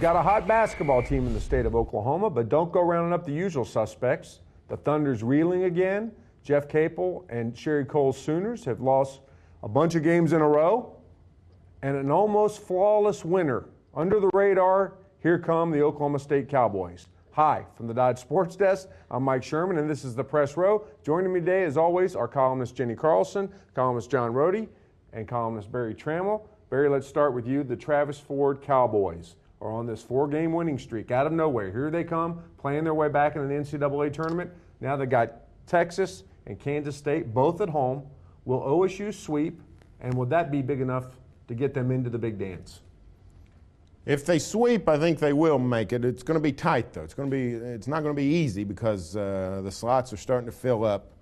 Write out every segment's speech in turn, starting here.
We've got a hot basketball team in the state of Oklahoma, but don't go rounding up the usual suspects. The Thunder's reeling again. Jeff Capel and Sherry Cole's Sooners have lost a bunch of games in a row, and an almost flawless winner. Under the radar, here come the Oklahoma State Cowboys. Hi, from the Dodge Sports Desk, I'm Mike Sherman, and this is the Press Row. Joining me today, as always, our columnist Jenny Carlson, columnist John Rohde, and columnist Barry Trammell. Barry, let's start with you. The Travis Ford Cowboys are on this 4-game winning streak out of nowhere. Here they come, playing their way back in an NCAA tournament. Now they got Texas and Kansas State, both at home. Will OSU sweep, and would that be big enough to get them into the big dance? If they sweep, I think they will make it. It's going to be tight, though. It's not going to be easy because the slots are starting to fill up,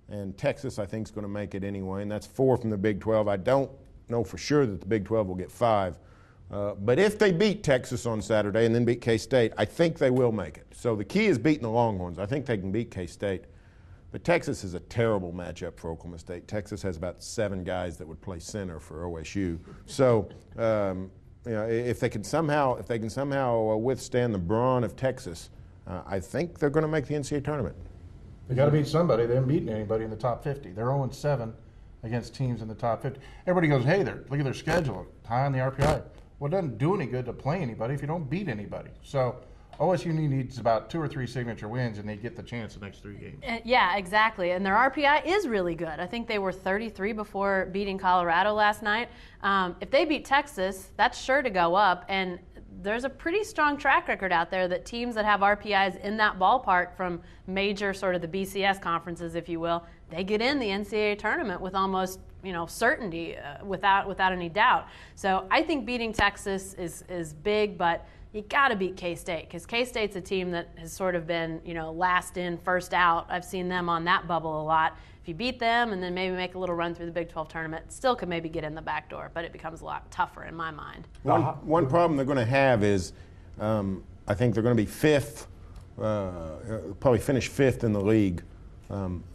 and Texas, I think, is going to make it anyway, and that's 4 from the Big 12. I don't know for sure that the Big 12 will get 5. But if they beat Texas on Saturday and then beat K-State, I think they will make it. So the key is beating the Longhorns. I think they can beat K-State. But Texas is a terrible matchup for Oklahoma State. Texas has about 7 guys that would play center for OSU. So if they can somehow withstand the brawn of Texas, I think they're going to make the NCAA tournament. They got to beat somebody. They haven't beaten anybody in the top 50. They're 0-7 against teams in the top 50. Everybody goes, hey, look at their schedule, high on the RPI. Well, it doesn't do any good to play anybody if you don't beat anybody. So OSU needs about 2 or 3 signature wins, and they get the chance the next 3 games. Yeah, exactly. And their RPI is really good. I think they were 33 before beating Colorado last night. If they beat Texas, that's sure to go up. And there's a pretty strong track record out there that teams that have RPIs in that ballpark from major sort of the BCS conferences, if you will, they get in the NCAA tournament with almost certainty, without any doubt. So I think beating Texas is big, but you got to beat K-State because K-State's a team that has sort of been, last in, first out. I've seen them on that bubble a lot. If you beat them and then maybe make a little run through the Big 12 tournament, still could maybe get in the back door, but it becomes a lot tougher in my mind. One problem they're going to have is I think they're going to be 5th, probably finish 5th in the league.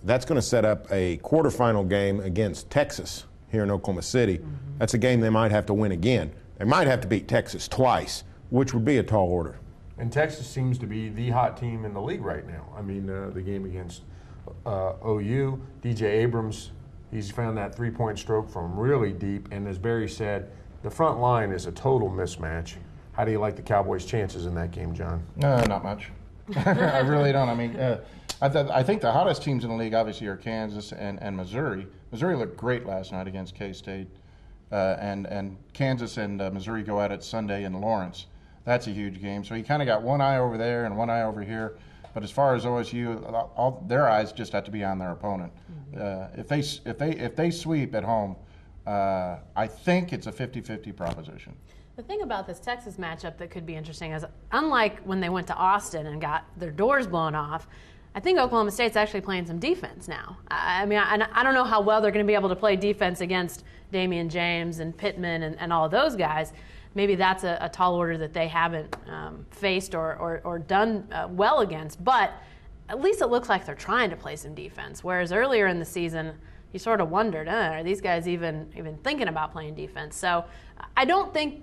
That's going to set up a quarterfinal game against Texas here in Oklahoma City. Mm-hmm. That's a game they might have to win again. They might have to beat Texas twice, which would be a tall order. And Texas seems to be the hot team in the league right now. I mean, the game against OU, DJ Abrams, he's found that 3-point stroke from really deep. And as Barry said, the front line is a total mismatch. How do you like the Cowboys' chances in that game, John? Not much. I really don't. I mean, I think the hottest teams in the league obviously are Kansas and Missouri. Missouri looked great last night against K-State. And Kansas and Missouri go at it Sunday in Lawrence. That's a huge game. So you kind of got one eye over there and one eye over here. But as far as OSU, all their eyes just have to be on their opponent. If they sweep at home, I think it's a 50-50 proposition. The thing about this Texas matchup that could be interesting is, unlike when they went to Austin and got their doors blown off, I think Oklahoma State's actually playing some defense now. I mean, I don't know how well they're going to be able to play defense against Damian James and Pittman and all of those guys. Maybe that's a tall order that they haven't faced or done well against. But at least it looks like they're trying to play some defense. Whereas earlier in the season, you sort of wondered, are these guys even thinking about playing defense? So I don't think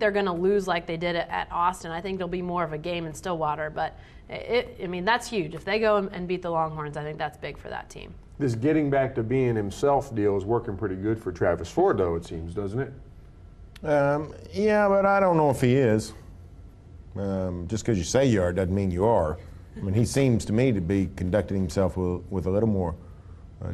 they're going to lose like they did at Austin. I think it'll be more of a game in Stillwater. But that's huge. If they go and beat the Longhorns, I think that's big for that team. This getting back to being himself deal is working pretty good for Travis Ford, though, it seems, doesn't it? Yeah, but I don't know if he is. Just because you say you are doesn't mean you are. I mean, he seems to me to be conducting himself with a little more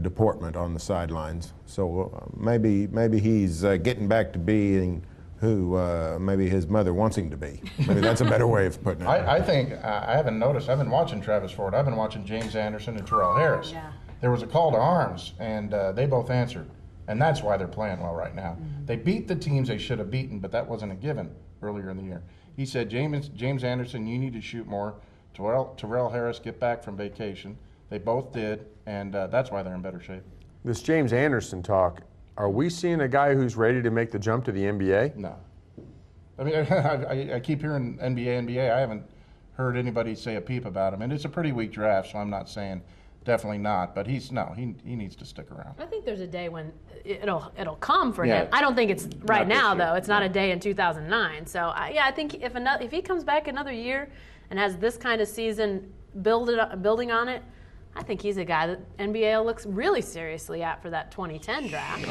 deportment on the sidelines. So maybe he's getting back to being who maybe his mother wants him to be. Maybe that's a better way of putting it. I think I haven't noticed. I've been watching Travis Ford. I've been watching James Anderson and Terrell Harris. Yeah. There was a call to arms, and they both answered. And that's why they're playing well right now. Mm-hmm. They beat the teams they should have beaten, but that wasn't a given earlier in the year. He said, James Anderson, you need to shoot more. Terrell Harris, get back from vacation. They both did, and that's why they're in better shape. This James Anderson talk, are we seeing a guy who's ready to make the jump to the NBA? No. I mean, I keep hearing NBA. I haven't heard anybody say a peep about him. And it's a pretty weak draft, so I'm not saying definitely not. But he needs to stick around. I think there's a day when it'll come for Yeah. him. I don't think it's right Not this now year. though. It's not a day in 2009. So I think if he comes back another year and has this kind of season building on it, I think he's a guy that NBA looks really seriously at for that 2010 draft.